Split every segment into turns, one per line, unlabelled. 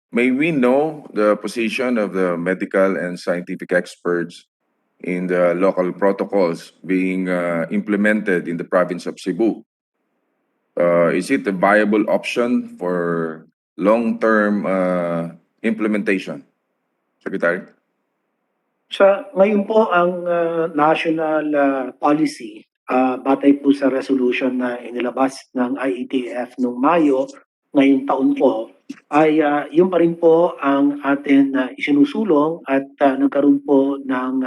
May we know the position of the medical and scientific experts in the local protocols being implemented in the province of Cebu? Is it a viable option for long-term implementation? Secretary?
Ngayon po ang national policy, batay po sa resolution na inilabas ng IATF noong Mayo ngayong taon po, ay yun pa rin po ang atin isinusulong at nagkaroon po ng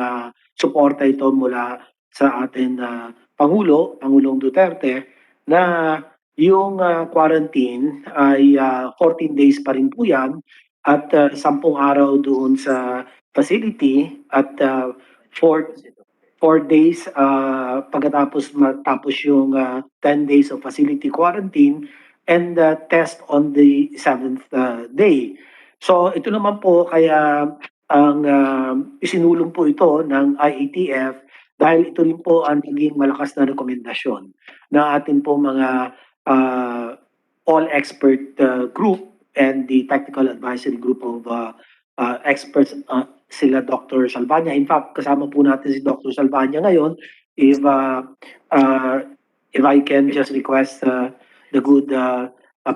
suporta ito mula sa atin Pangulong Duterte, na yung quarantine ay 14 days pa rin po yan at 10 araw doon sa facility at 4 days pagkatapos matapos yung 10 days of facility quarantine and test on the 7th day. So ito naman po kaya ang isinulong po ito ng IATF dahil ito rin po ang naging malakas na rekomendasyon ng ating po mga all expert group and the technical advisory group of experts, sila Dr. Salvania. In fact, kasama po natin si Dr. Salvania ngayon. If I can just request the good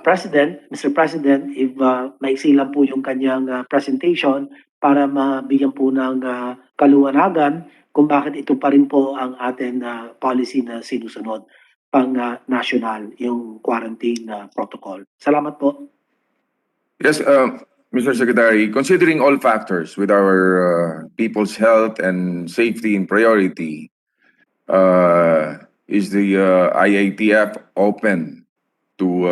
President, Mr. President, if maiksi lang po yung kanyang presentation para mabigyan po ng kaluwanagan kung bakit ito pa rin po ang ating policy na sinusunod pang national, yung quarantine protocol. Salamat po.
Yes, Mr. Secretary, considering all factors with our people's health and safety in priority, is the IATF open to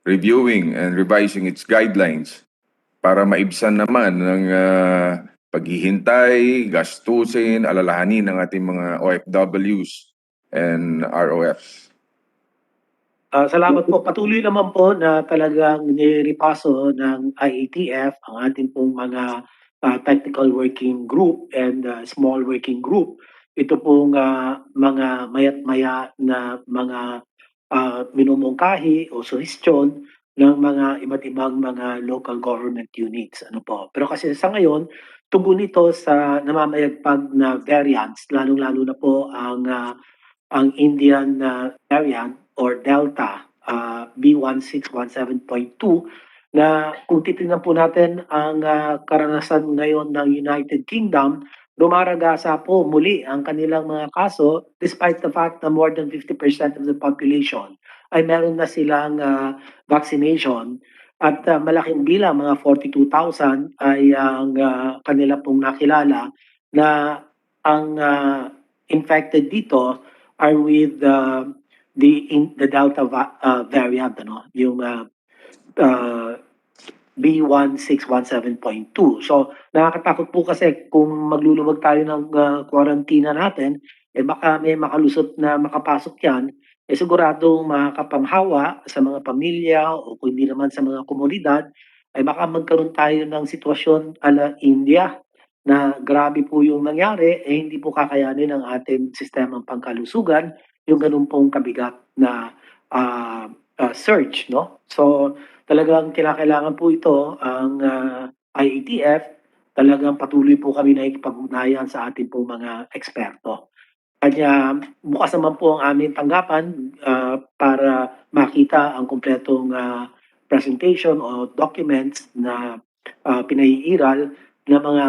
reviewing and revising its guidelines para maibsan naman ng paghihintay, gastusin, alalahanin ng ating mga OFWs and ROFs?
Salamat po. Patuloy naman po na talagang nirepaso ng IATF ang ating pong mga technical working group and small working group. Ito pong mga mayat-maya na mga minumungkahi o suhestyon ng mga iba't ibang mga local government units. Ano po. Pero kasi sa ngayon, tugon ito sa namamayagpag na variants, lalong-lalo na po ang Indian variant or Delta B1617.2, na kung titingnan po natin ang karanasan ngayon ng United Kingdom, rumaragasa po muli ang kanilang mga kaso despite the fact na more than 50% of the population ay meron na silang vaccination at malaking bilang, mga 42,000 ay ang kanila pong nakilala na ang infected dito are with the Delta variant, ano, yung B1617.2. So nakakatakot po kasi kung magluluwag tayo ng quarantine natin, baka may makalusot na makapasok yan, siguradong makakapanghawa sa mga pamilya o kung hindi naman sa mga komunidad, ay baka magkaroon tayo ng sitwasyon ala India na grabe po yung nangyari, hindi po kakayanin ng ating sistemang pangkalusugan yung ganun pong kabigat na surge, no? So talagang kailangan po ito ang IATF, talagang patuloy po kami na ikipag-ugnayan sa ating pong mga eksperto. Kanya bukas naman po ang aming tanggapan para makita ang kumpletong presentation o documents na pinaiiral ng mga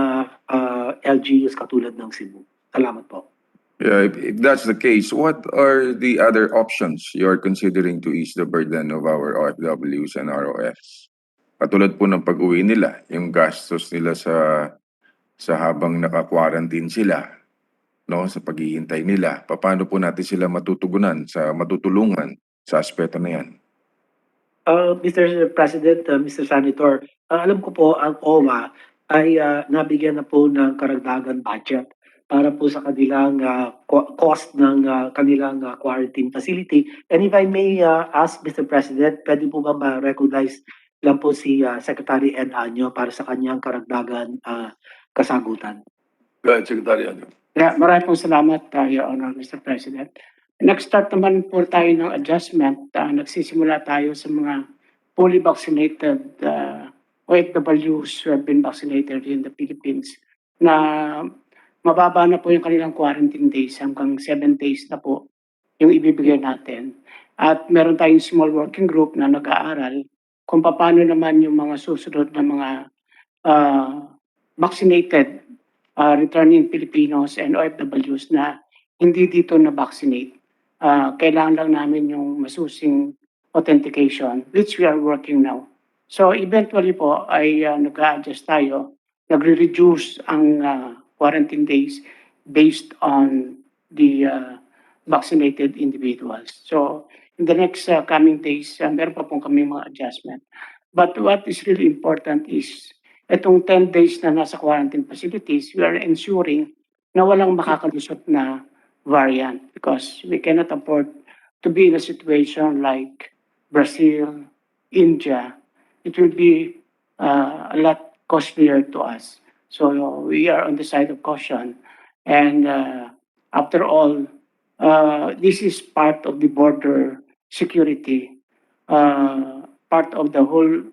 LGUs katulad ng Cebu. Salamat po.
Yeah, if that's the case, what are the other options you're considering to ease the burden of our OFWs and ROFs? Katulad po ng pag-uwi nila, yung gastos nila sa habang naka-quarantine sila, no, sa paghihintay nila. Paano po natin sila matutulungan sa aspeto na yan?
Mr. President, Mr. Senator, alam ko po ang OWWA ay nabigyan na po ng karagdagan budget para po sa kanilang cost ng kanilang quarantine facility. And if I may ask, Mr. President, pwede po ba ma-recognize lang po si Secretary Ed Año para sa kanyang karagdagan kasagutan?
Go ahead, Secretary Ano.
Yeah, maraming pong salamat, Your Honor, Mr. President. Nag-start naman po tayo ng adjustment. Nagsisimula tayo sa mga fully vaccinated OFWs who have been vaccinated in the Philippines na mababa na po yung kanilang quarantine days, hanggang 7 days na po yung ibibigay natin. At meron tayong small working group na nag-aaral kung paano naman yung mga susunod na mga vaccinated returning Filipinos and OFWs na hindi dito na-vaccinate. Kailangan lang namin yung masusing authentication, which we are working now. So eventually po ay nag-a-adjust tayo, nagre-reduce ang quarantine days based on the vaccinated individuals. So in the next coming days, meron pa pong kami mga adjustment. But what is really important is itong 10 days na nasa quarantine facilities, we are ensuring na walang makakalusot na variant because we cannot afford to be in a situation like Brazil, India. It will be a lot costlier to us. So we are on the side of caution. And after all, this is part of the border security, part of the whole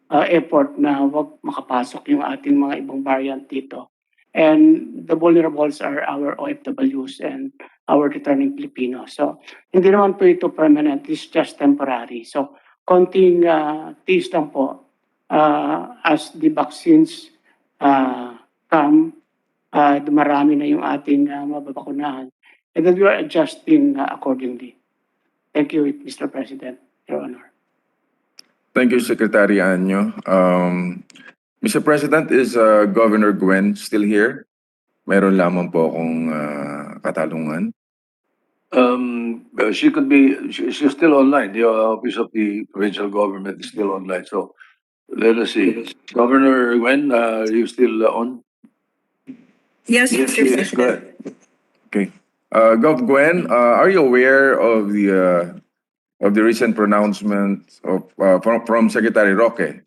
effort na wag makapasok yung ating mga ibang variant dito. And the vulnerables are our OFWs and our returning Filipinos. So hindi naman po ito permanent, it's just temporary. So konting tiis lang po as the vaccines come, dumarami na yung ating mababakunahan. And then we are adjusting accordingly. Thank you, Mr. President, Your Honor.
Thank you, Secretary Anyo. Mr. President, is Governor Gwen still here? Meron lamang po akong katanungan.
She could be, she's still online. The office of the provincial government is still online. So let us see. Governor Gwen, are you still on?
Yes, Mr.
Yes,
President.
go ahead.
Okay. Gov Gwen, are you aware of the recent pronouncement of from Secretary Roque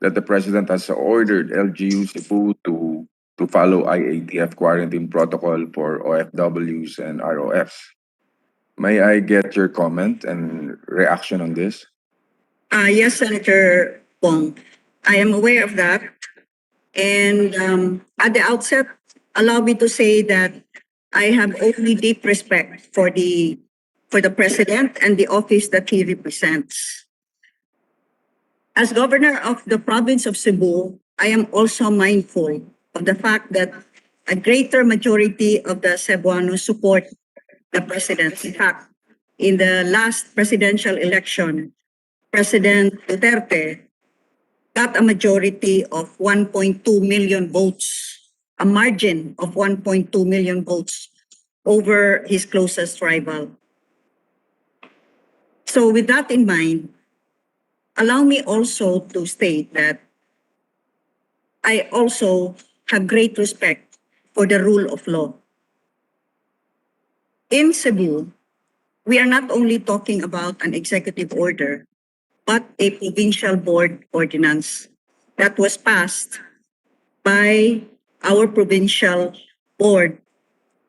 that the President has ordered LGU Cebu to follow Iatf quarantine protocol for OFWs and ROFs? May I get your comment and reaction on this?
Yes, Senator Pong. I am aware of that. And at the outset, allow me to say that I have only deep respect for the President and the office that he represents. As Governor of the province of Cebu, I am also mindful of the fact that a greater majority of the Cebuanos support the President. In fact, in the last presidential election, President Duterte got a majority of 1.2 million votes, a margin of 1.2 million votes over his closest rival. So with that in mind, allow me also to state that I also have great respect for the rule of law. In Cebu, we are not only talking about an executive order, but a provincial board ordinance that was passed by our provincial board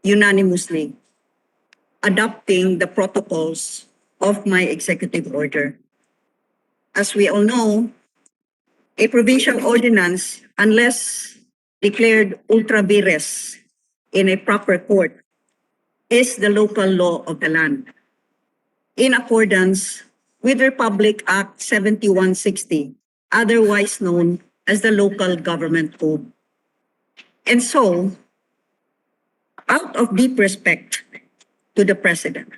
unanimously, adopting the protocols of my executive order. As we all know, a provincial ordinance, unless declared ultra vires in a proper court, is the local law of the land, in accordance with Republic Act 7160, otherwise known as the Local Government Code. And so, out of deep respect to the President,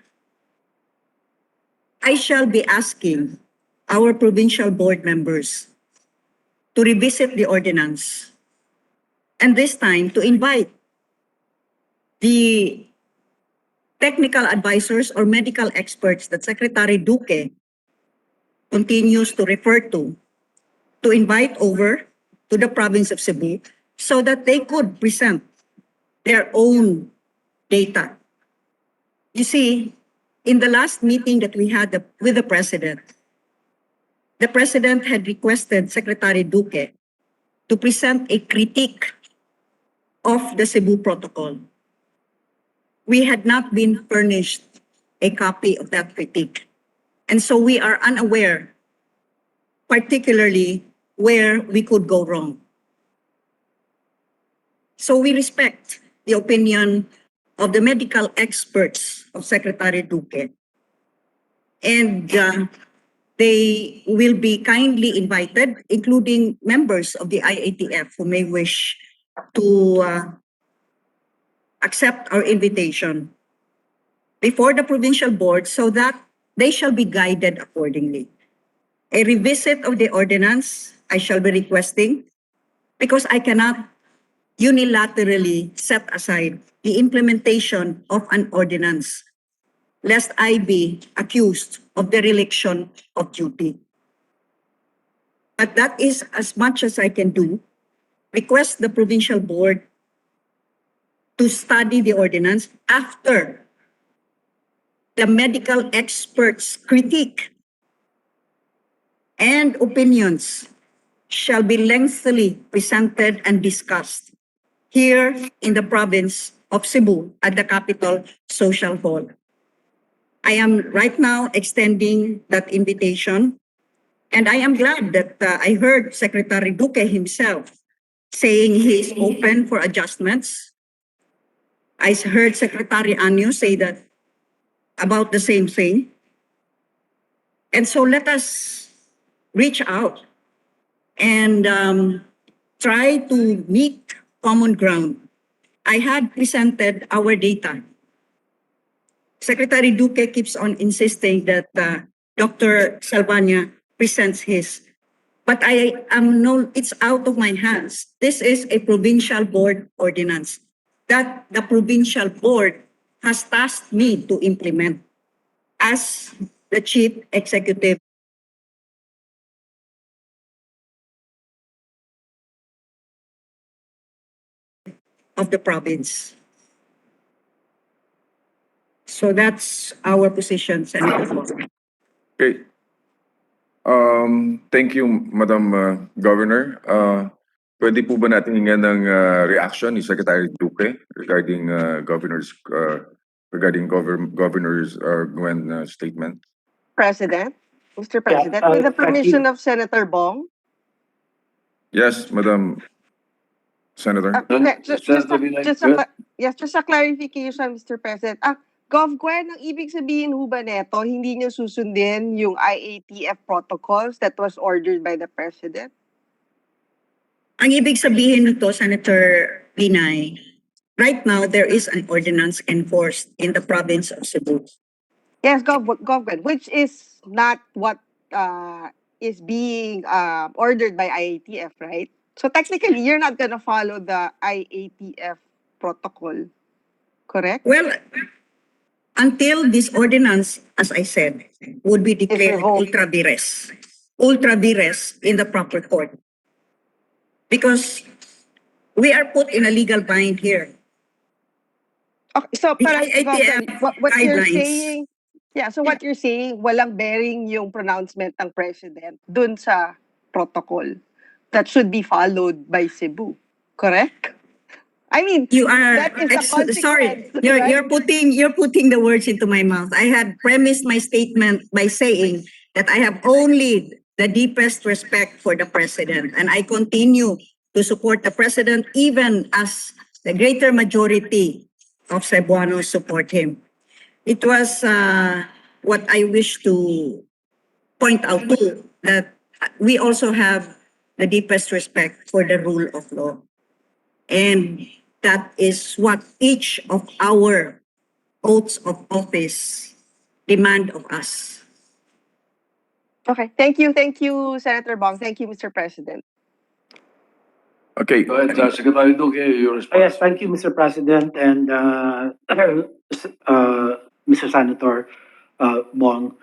I shall be asking our provincial board members to revisit the ordinance, and this time to invite the technical advisors or medical experts that Secretary Duque continues to refer to invite over to the province of Cebu so that they could present their own data. You see, in the last meeting that we had with the President had requested Secretary Duque to present a critique of the Cebu Protocol. We had not been furnished a copy of that critique. And so we are unaware, particularly where we could go wrong. So we respect the opinion of the medical experts of Secretary Duque. And they will be kindly invited, including members of the IATF who may wish to accept our invitation before the provincial board so that they shall be guided accordingly. A revisit of the ordinance I shall be requesting because I cannot unilaterally set aside the implementation of an ordinance lest I be accused of dereliction of duty. But that is as much as I can do. Request the provincial board to study the ordinance after the medical experts' critique and opinions shall be lengthily presented and discussed here in the province of Cebu at the Capital Social Hall. I am right now extending that invitation, and I am glad that I heard Secretary Duque himself saying he is open for adjustments. I heard Secretary Anyo say that about the same thing. And so let us reach out and try to meet common ground. I had presented our data. Secretary Duque keeps on insisting that Dr. Salvania presents his. But it's out of my hands. This is a provincial board ordinance that the provincial board has tasked me to implement as the chief executive of the province. So that's our position, Senator Flo.
Okay. Thank you, Madam Governor. Pwede po ba natin hinggan ng reaction ni Secretary Duque regarding Governor's Gwen statement?
President, Mr.
Yeah,
President, with the
thank
permission
you.
of Senator Bong.
Yes, Madam Senator.
Just a clarification, Mr. President. Gov. Gwen, ang ibig sabihin ho ba neto, hindi niyo susundin yung IATF protocols that was ordered by the President?
Ang ibig sabihin nito, Senator Binay, right now there is an ordinance enforced in the province of Cebu.
Yes, Gov. Gwen, which is not what is being ordered by IATF, right? So technically, you're not gonna follow the IATF protocol, correct?
Well, until this ordinance, as I said, would be declared
revoked.
ultra vires in the proper court. Because we are put in a legal bind here.
Okay, so
The
parang,
IATF
Gov. Gwen, what you're
guidelines.
saying, what you're saying, walang bearing yung pronouncement ng President dun sa protocol that should be followed by Cebu, correct? I mean,
You are
that is the consequence,
sorry.
right?
You're putting the words into my mouth. I had premised my statement by saying that I have only the deepest respect for the president, and I continue to support the president even as the greater majority of Cebuanos support him. It was what I wish to point out too, that we also have the deepest respect for the rule of law. And that is what each of our oaths of office demand of us.
Okay, thank you, Senator Bong. Thank you, Mr. President.
Okay.
Go ahead, Secretary Duque, your response.
Yes, thank you, Mr. President and Mr. Senator Bong.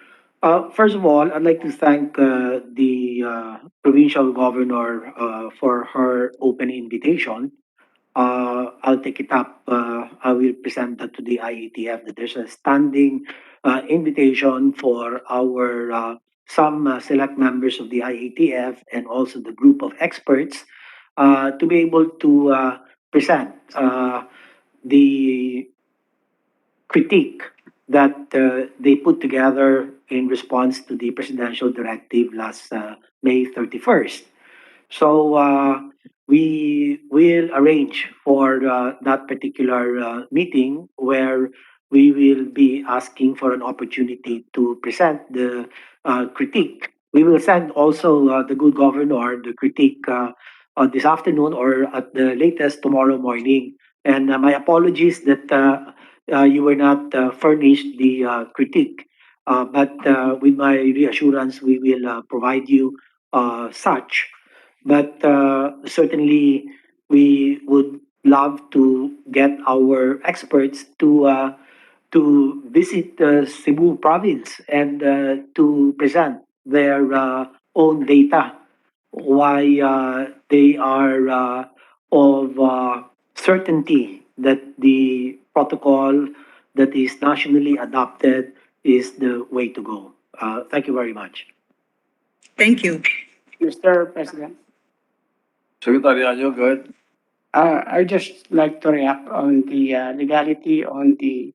First of all, I'd like to thank the provincial governor for her open invitation. I'll take it up. I will present that to the IATF that there's a standing invitation for our some select members of the IATF and also the group of experts to be able to present the critique that they put together in response to the presidential directive last May 31st. So we will arrange for that particular meeting where we will be asking for an opportunity to present the critique. We will send also the good governor the critique this afternoon or at the latest tomorrow morning. And my apologies that you were not furnished the critique. But with my reassurance, we will provide you such. But certainly, we would love to get our experts to visit Cebu province and to present their own data, why they are of certainty that the protocol that is nationally adopted is the way to go. Thank you very much.
Thank you.
Mr. President,
Secretary Anyo, go ahead.
I just like to react on the legality on the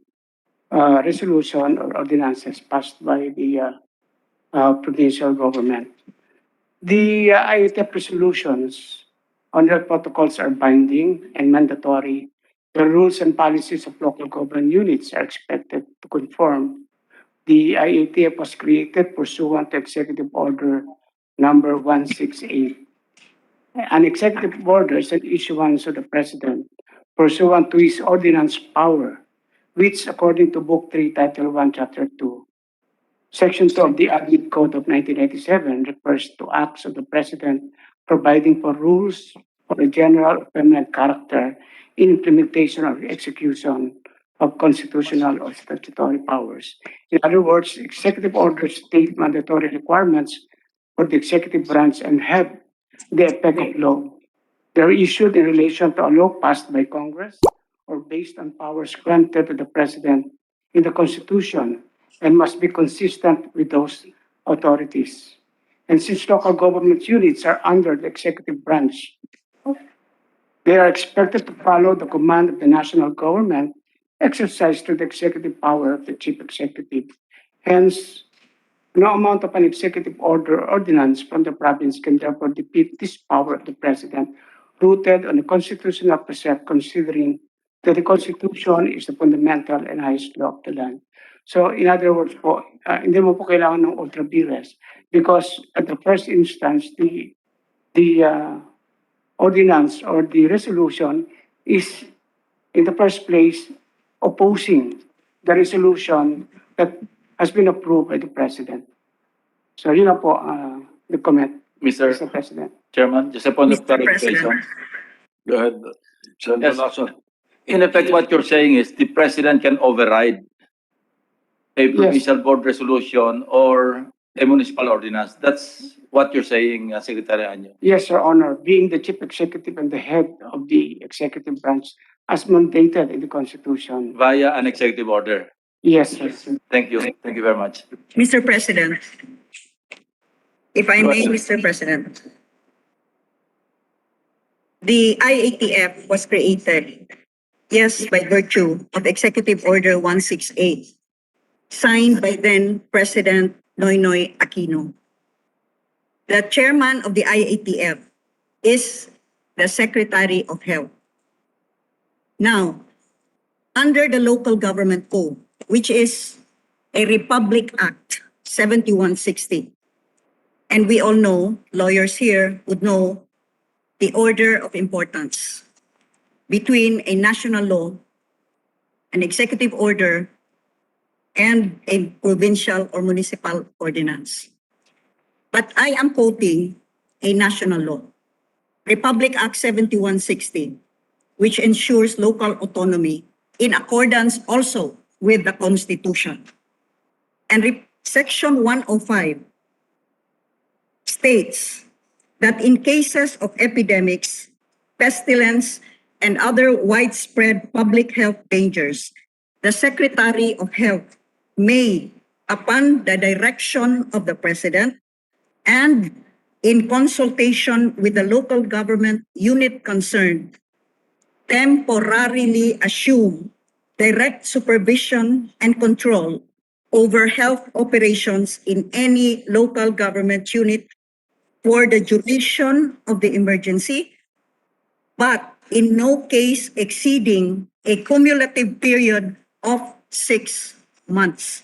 resolution or ordinances passed by the provincial government. The IATF resolutions on health protocols are binding and mandatory. The rules and policies of local government units are expected to conform. The IATF was created pursuant to Executive Order number 168. An executive order is an issuance of the President pursuant to his ordinance power, which according to Book 3, Title 1, Chapter 2, Section 2 of the Admin Code of 1987 refers to acts of the President providing for rules for a general or permanent character in implementation or execution of constitutional or statutory powers. In other words, executive orders state mandatory requirements for the executive branch and have the effect of law. They are issued in relation to a law passed by Congress or based on powers granted to the President in the Constitution and must be consistent with those authorities. And since local government units are under the executive branch, they are expected to follow the command of the national government exercised through the executive power of the chief executive. Hence, no amount of an executive order or ordinance from the province can therefore defeat this power of the president, rooted on a constitutional precept, considering that the Constitution is the fundamental and highest law of the land. So in other words po, hindi mo po kailangan ng ultra vires because at the first instance, the ordinance or the resolution is in the first place opposing the resolution that has been approved by the president. So yun na po the comment,
Mr.
Mr. President.
Chairman, just a point of
Mr.
clarification.
President.
Go ahead, Senator
Yes.
Lacson.
In effect, what you're saying is the president can override a provincial board resolution or a municipal ordinance. That's what you're saying, Secretary Anyo.
Yes, Your Honor, being the chief executive and the head of the executive branch as mandated in the Constitution.
Via an executive order.
Yes, sir.
Thank you. Thank you very much.
Mr. President, if I
Go
may,
ahead.
Mr. President, the IATF was created, yes, by virtue of Executive Order 168, signed by then President Noynoy Aquino. The chairman of the IATF is the Secretary of Health. Now, under the Local Government Code, which is a Republic Act 7160, and we all know, lawyers here would know the order of importance between a national law, an executive order, and a provincial or municipal ordinance. But I am quoting a national law, Republic Act 7160, which ensures local autonomy in accordance also with the Constitution. And Section 105 states that in cases of epidemics, pestilence, and other widespread public health dangers, the Secretary of Health may, upon the direction of the President and in consultation with the local government unit concerned, temporarily assume direct supervision and control over health operations in any local government unit for the duration of the emergency, but in no case exceeding a cumulative period of 6 months.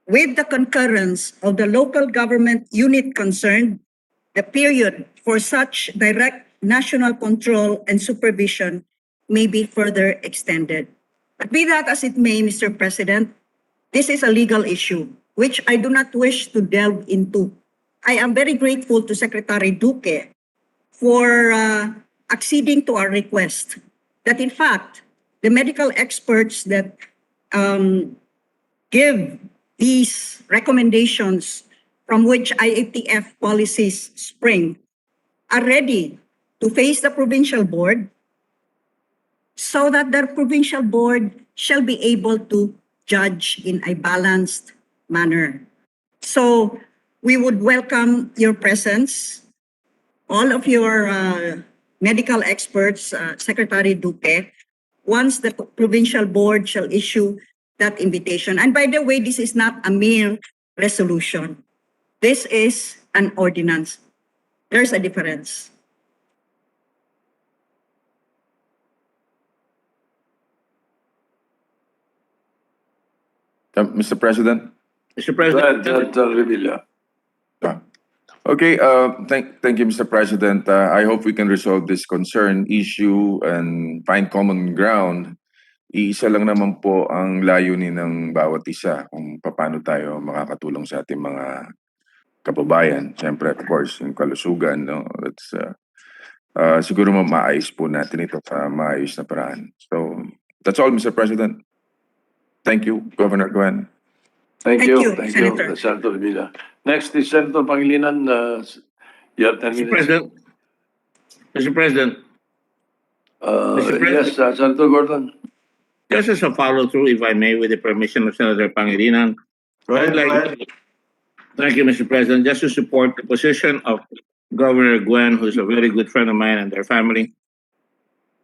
With the concurrence of the local government unit concerned, the period for such direct national control and supervision may be further extended. But be that as it may, Mr. President, this is a legal issue which I do not wish to delve into. I am very grateful to Secretary Duque for acceding to our request that in fact, the medical experts that give these recommendations from which IATF policies spring are ready to face the provincial board so that the provincial board shall be able to judge in a balanced manner. So we would welcome your presence, all of your medical experts, Secretary Duque, once the provincial board shall issue that invitation. And by the way, this is not a mere resolution. This is an ordinance. There's a difference.
Mr. President?
Mr.
Go ahead,
President,
Revilla.
Okay, thank you, Mr. President. I hope we can resolve this concern issue and find common ground. Iisa lang naman po ang layunin ng bawat isa kung paano tayo makakatulong sa ating mga kababayan. Siyempre, of course, yung kalusugan, no? That's, siguro maayos po natin ito sa maayos na paraan. So, that's all, Mr. President. Thank you, Governor Gwen.
Thank
Thank
you,
you,
thank
Senator.
you, Senator Revilla. Next is Senator Pangilinan. You have 10
Mr.
minutes.
President, Mr. President, Mr.
Yes,
President.
Senator Gordon.
Just as a follow-through, if I may, with the permission of Senator Pangilinan, I'd like to thank you, Mr. President, just to support the position of Governor Gwen, who's a very good friend of mine and their family.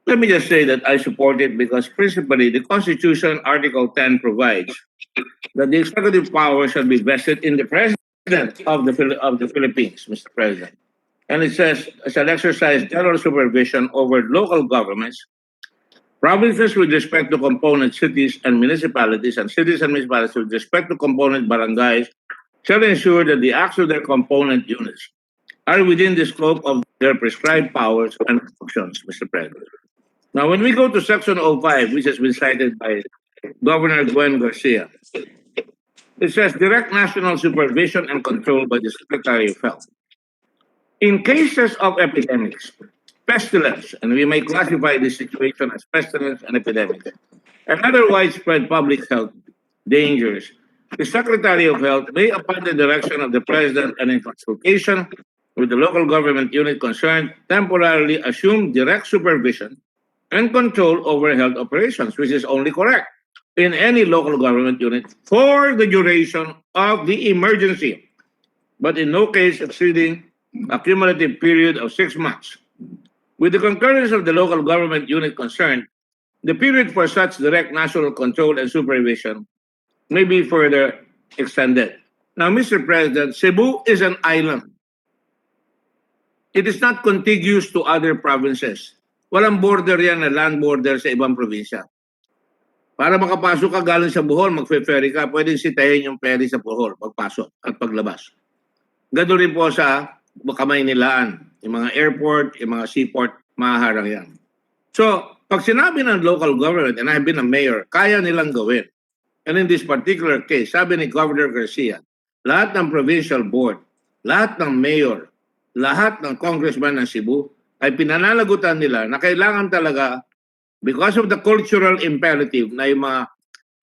Let me just say that I support it because principally the Constitution, Article 10 provides that the executive power shall be vested in the President of the Philippines, Mr. President. And it says, shall exercise general supervision over local governments, provinces with respect to component cities and municipalities, and cities and municipalities with respect to component barangays, shall ensure that the acts of their component units are within the scope of their prescribed powers and functions, Mr. President. Now, when we go to Section 05, which has been cited by Governor Gwen Garcia, it says direct national supervision and control by the Secretary of Health. In cases of epidemics, pestilence, and we may classify this situation as pestilence and epidemics, and other widespread public health dangers, the Secretary of Health may, upon the direction of the President and in consultation with the local government unit concerned, temporarily assume direct supervision and control over health operations, which is only correct in any local government unit for the duration of the emergency, but in no case exceeding a cumulative period of 6 months. With the concurrence of the local government unit concerned, the period for such direct national control and supervision may be further extended. Now, Mr. President, Cebu is an island. It is not contiguous to other provinces. Walang border yan na land border sa ibang probinsya. Para makapasok ka galing sa Bohol, magfe-ferry ka, pwedeng sitahin yung ferry sa Bohol, pagpasok at paglabas. Ganoon rin po sa Kamaynilaan, yung mga airport, yung mga seaport, mahaharang yan. So, pag sinabi ng local government, and I've been a mayor, kaya nilang gawin. And in this particular case, sabi ni Governor Garcia, lahat ng provincial board, lahat ng mayor, lahat ng congressman ng Cebu, ay pinananagutan nila na kailangan talaga, because of the cultural imperative na yung mga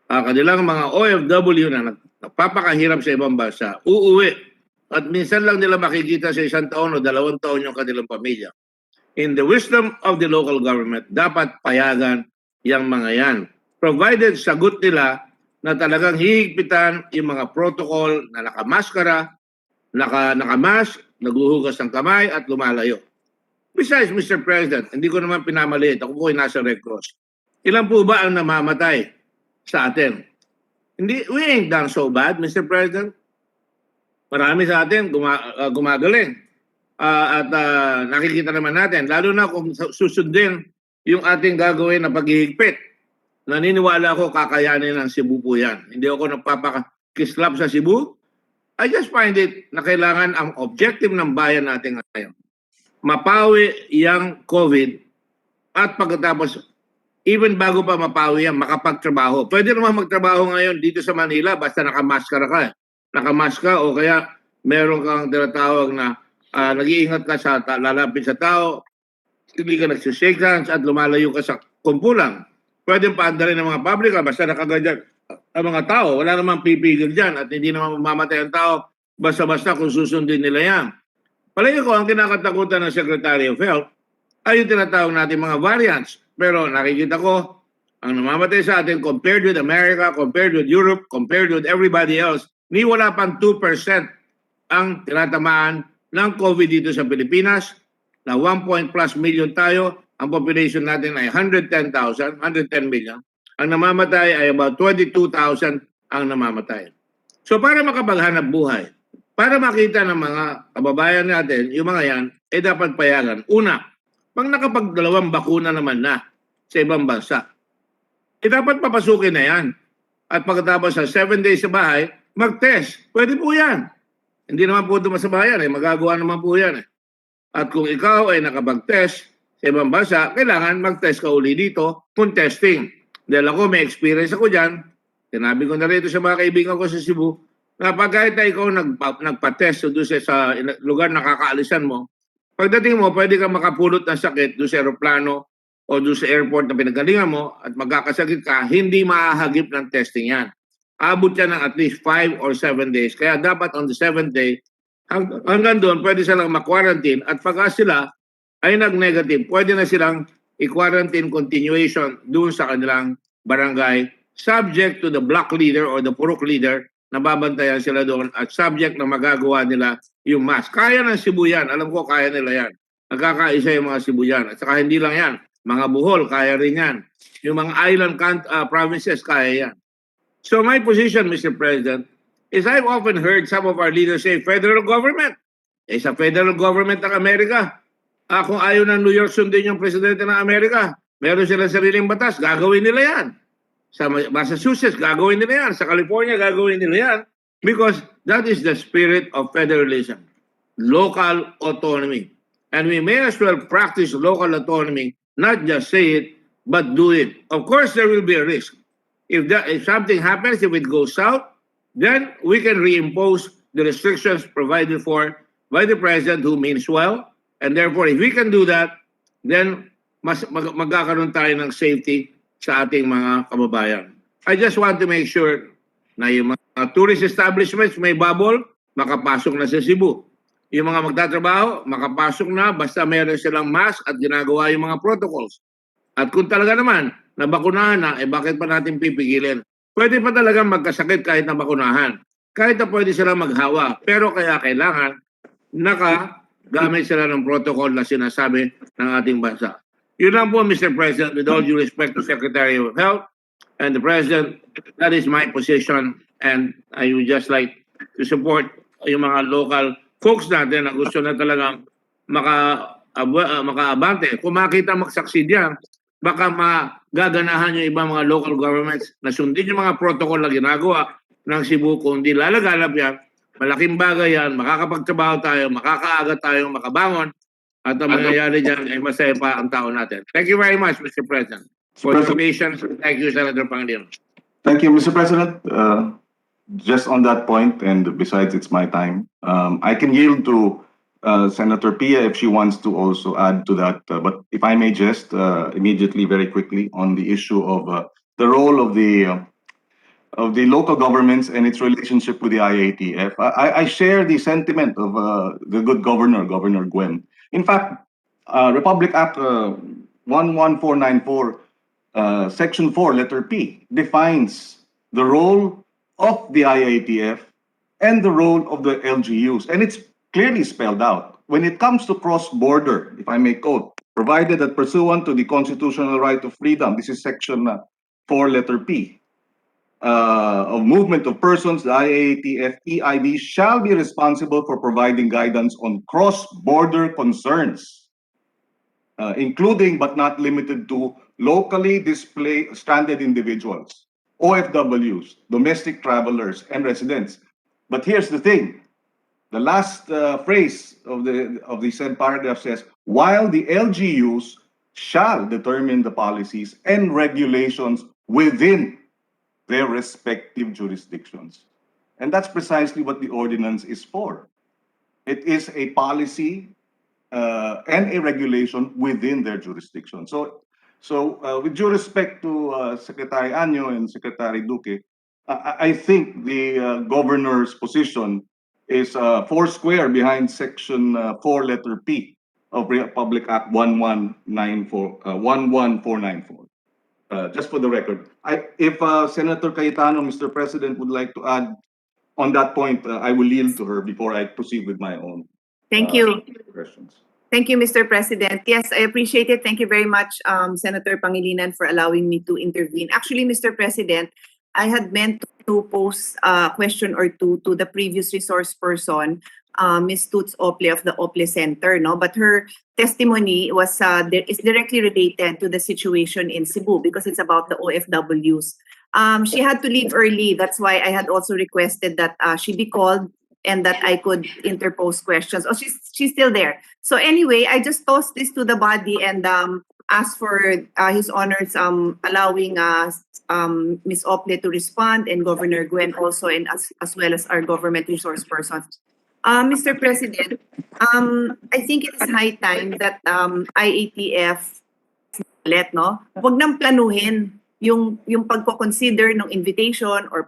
kanilang mga OWWA na nagpapakahirap sa ibang bansa, uuwi. At minsan lang nila makikita sa 1 taon o 2 taon yung kanilang pamilya. In the wisdom of the local government, dapat payagan yung mga yan. Provided sagot nila na talagang hihigpitan yung mga protocol na nakamaskara, nakamask, naghuhugas ng kamay at lumalayo. Besides, Mr. President, hindi ko naman pinamaliit. Ako po ay nasa Red Cross. Ilan po ba ang namamatay sa atin? We ain't done so bad, Mr. President. Marami sa atin gumagaling. nakikita naman natin, lalo na kung susundin yung ating gagawin na paghihigpit. Naniniwala ako kakayanin ng Cebu po yan. Hindi ako nagpapakislap sa Cebu. I just find it na kailangan ang objective ng bayan natin ngayon. Mapawi yung COVID at pagkatapos, even bago pa mapawi yan, makapagtrabaho. Pwede naman magtrabaho ngayon dito sa Manila basta nakamaskara ka. Nakamaska o kaya meron kang tinatawag na nag-iingat ka sa lalapit sa tao, hindi ka nagsishake hands at lumalayo ka sa kumpulang. Pwede paandarin ng mga pabrika basta nakaganyan ang mga tao. Wala namang pipigil dyan at hindi naman mamamatay ang tao basta-basta kung susundin nila yan. Palagi ko, ang kinakatakutan ng Secretary of Health ay yung tinatawag natin mga variants. Pero nakikita ko, ang namamatay sa atin compared with America, compared with Europe, compared with everybody else, ni wala pang 2% ang tinatamaan ng COVID dito sa Pilipinas, na 1+ million tayo, ang population natin ay 110 million. Ang namamatay ay about 22,000 ang namamatay. So para makapaghanap buhay, para makita ng mga kababayan natin, yung mga yan, dapat payagan. Una, pag nakapagdalawang bakuna naman na sa ibang bansa, dapat papasukin na yan. At pagkatapos sa 7 days sa bahay, mag-test. Pwede po yan. Hindi naman po dumasabayan, magagawa naman po yan. At kung ikaw ay nakapag-test sa ibang bansa, kailangan mag-test ka uli dito kung testing. Dahil ako, may experience ako dyan. Tinabi ko na rito sa mga kaibigan ko sa Cebu, na pag kahit na ikaw nagpa-test doon sa lugar na kakaalisan mo, pagdating mo, pwede ka makapulot ng sakit doon sa aeroplano o doon sa airport na pinagalingan mo at magkakasakit ka, hindi mahahagip ng testing yan. Abot yan ng at least 5 or 7 days. Kaya dapat on the 7th day, hanggang doon, pwede silang ma-quarantine at pagka sila ay nag-negative, pwede na silang i-quarantine continuation doon sa kanilang barangay, subject to the block leader or the purok leader na babantayan sila doon at subject na magagawa nila yung mask. Kaya ng Cebu yan. Alam ko, kaya nila yan. Nagkakaisa yung mga Cebu yan. At saka hindi lang yan. Mga Bohol, kaya rin yan. Yung mga island provinces, kaya yan. So my position, Mr. President, is I've often heard some of our leaders say, federal government. Sa federal government ng Amerika, kung ayaw ng New York sundin yung presidente ng Amerika, meron silang sariling batas, gagawin nila yan. Sa Massachusetts, gagawin nila yan. Sa California, gagawin nila yan. Because that is the spirit of federalism. Local autonomy. And we may as well practice local autonomy, not just say it, but do it. Of course, there will be a risk. If something happens, if it goes south, then we can reimpose the restrictions provided for by the president who means well. And therefore, if we can do that, then magkakaroon tayo ng safety sa ating mga kababayan. I just want to make sure na yung mga tourist establishments may bubble, makapasok na sa Cebu. Yung mga magtatrabaho, makapasok na basta meron silang mask at ginagawa yung mga protocols. At kung talaga naman, nabakunahan na, bakit pa natin pipigilin? Pwede pa talaga magkasakit kahit nabakunahan. Kahit na pwede sila maghawa. Pero kaya kailangan nakagamit sila ng protocol na sinasabi ng ating bansa. Yun lang po, Mr. President, with all due respect to Secretary of Health and the President, that is my position, and I would just like to support yung mga local folks natin na gusto na talagang makaabante. Kung makita mag-succeed yan, baka magaganahan yung ibang mga local governments na sundin yung mga protocol na ginagawa ng Cebu. Kung hindi lalaganap yan, malaking bagay yan, makakapagtrabaho tayo, makakaaga tayo, makabangon, at ang mangyayari dyan ay masaya pa ang tao natin. Thank you very much, Mr. President, for your patience. Thank you, Senator Pangilinan.
Thank you, Mr. President. Just on that point, and besides it's my time, I can yield to Senator Pia if she wants to also add to that. But if I may just immediately, very quickly, on the issue of the role of the local governments and its relationship with the IATF. I share the sentiment of the good governor, Governor Gwen. In fact, Republic Act 11494, Section 4, letter P, defines the role of the IATF and the role of the LGUs. And it's clearly spelled out. When it comes to cross-border, if I may quote, provided that pursuant to the constitutional right of freedom, this is Section 4, letter P, of movement of persons, the IATF EIB shall be responsible for providing guidance on cross-border concerns, including but not limited to locally stranded individuals, OFWs, domestic travelers, and residents. But here's the thing. The last phrase of the said paragraph says, while the LGUs shall determine the policies and regulations within their respective jurisdictions. And that's precisely what the ordinance is for. It is a policy and a regulation within their jurisdiction. So with due respect to Secretary Anyo and Secretary Duque, I think the governor's position is four square behind Section 4, letter P of Republic Act 11494. Just for the record, if Senator Cayetano, Mr. President, would like to add on that point, I will yield to her before I proceed with my own
Thank you.
questions.
Thank you, Mr. President. Yes, I appreciate it. Thank you very much, Senator Pangilinan, for allowing me to intervene. Actually, Mr. President, I had meant to pose a question or two to the previous resource person, Ms. Toots Ople of the Ople Center, no? But her testimony was is directly related to the situation in Cebu because it's about the OFWs. She had to leave early. That's why I had also requested that she be called and that I could interpose questions. Oh, she's still there. So anyway, I just tossed this to the body and asked for His Honor's allowing Ms. Ople to respond and Governor Gwen also, and as well as our government resource persons. Mr. President, I think it is high time that IATF no? Wag nang planuhin yung pagko-consider ng invitation or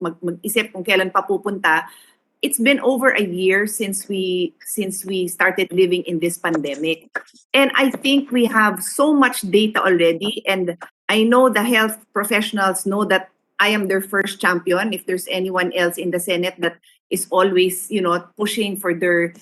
mag-isip kung kailan pa pupunta. It's been over a year since we started living in this pandemic. And I think we have so much data already, and I know the health professionals know that I am their first champion. If there's anyone else in the Senate that is always, pushing for their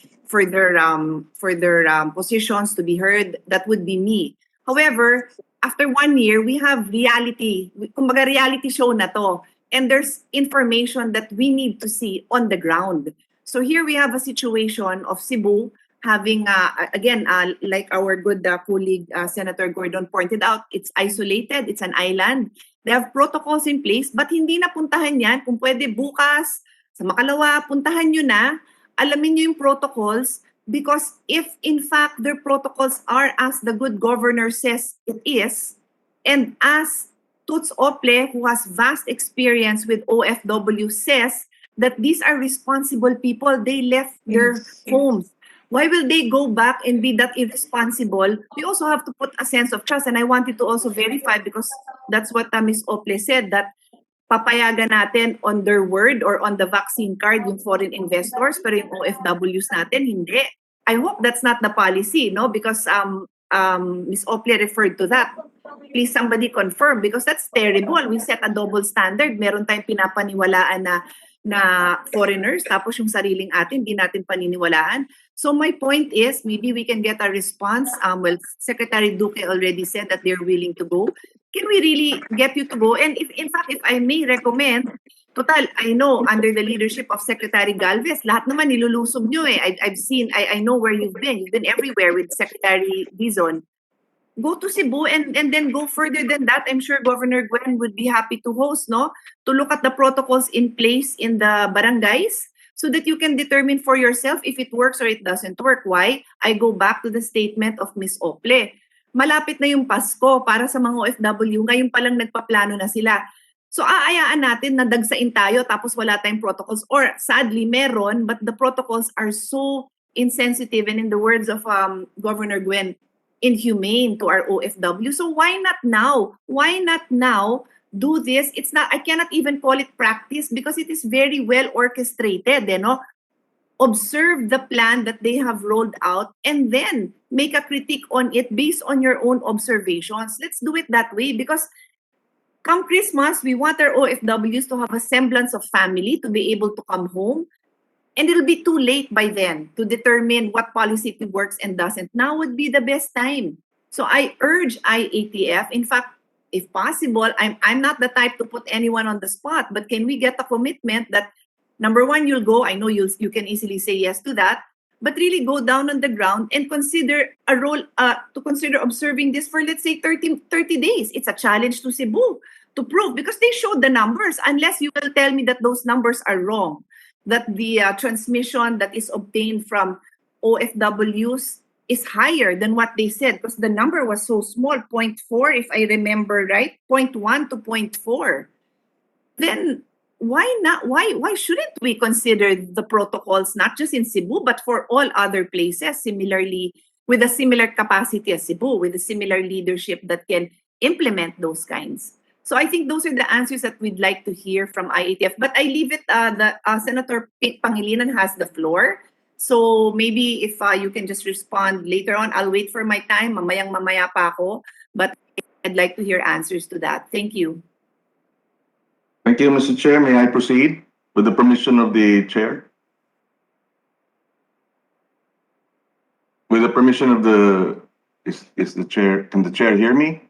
positions to be heard, that would be me. However, after 1 year, we have reality. Kumbaga reality show na to. And there's information that we need to see on the ground. So here we have a situation of Cebu having, again, like our good colleague, Senator Gordon pointed out, it's isolated, it's an island. They have protocols in place, but hindi na puntahan yan. Kung pwede bukas, sa Makalawa, puntahan nyo na, alamin nyo yung protocols, because if in fact their protocols are as the good governor says it is, and as Toots Ople, who has vast experience with OFW, says that these are responsible people. They left their homes. Why will they go back and be that irresponsible? We also have to put a sense of trust. And I wanted to also verify, because that's what Ms. Ople said, that papayagan natin on their word or on the vaccine card yung foreign investors, pero yung OFWs natin, hindi. I hope that's not the policy, no? Because Ms. Ople referred to that. Please somebody confirm, because that's terrible. We set a double standard. Meron tayong pinapaniwalaan na foreigners, tapos yung sariling atin, di natin paniniwalaan. So my point is, maybe we can get a response. Well, Secretary Duque already said that they're willing to go. Can we really get you to go? And if, in fact, if I may recommend, total, I know under the leadership of Secretary Galvez, lahat naman nilulusob nyo eh. I've seen, I know where you've been. You've been everywhere with Secretary Dizon. Go to Cebu and then go further than that. I'm sure Governor Gwen would be happy to host, no? To look at the protocols in place in the barangays so that you can determine for yourself if it works or it doesn't work. Why? I go back to the statement of Ms. Ople. Malapit na yung Pasko para sa mga OFW. Ngayon pa lang nagpaplano na sila. So aayaan natin na dagsain tayo tapos wala tayong protocols. Or sadly, meron, but the protocols are so insensitive, and in the words of Governor Gwen, inhumane to our OFW. So why not now? Why not now do this? It's not, I cannot even call it practice because it is very well orchestrated, Observe the plan that they have rolled out and then make a critique on it based on your own observations. Let's do it that way, because come Christmas, we want our OFWs to have a semblance of family, to be able to come home. And it'll be too late by then to determine what policy works and doesn't. Now would be the best time. So I urge IATF, in fact, if possible, I'm not the type to put anyone on the spot, but can we get a commitment that number one, you'll go, I know you can easily say yes to that, but really go down on the ground and consider a role, to consider observing this for, let's say, 30 days. It's a challenge to Cebu to prove, because they showed the numbers, unless you will tell me that those numbers are wrong, that the transmission that is obtained from OFWs is higher than what they said, because the number was so small, 0.4, if I remember right, 0.1 to 0.4. Then why not? Why shouldn't we consider the protocols not just in Cebu but for all other places similarly, with a similar capacity as Cebu, with a similar leadership that can implement those kinds? So I think those are the answers that we'd like to hear from IATF. But I leave it, Senator Pangilinan has the floor. So maybe if you can just respond later on, I'll wait for my time. Mamaya pa ako. But I'd like to hear answers to that. Thank you.
Thank you, Mr. Chair. May I proceed with the permission of the chair? With the permission of the, is the chair, can the chair hear me?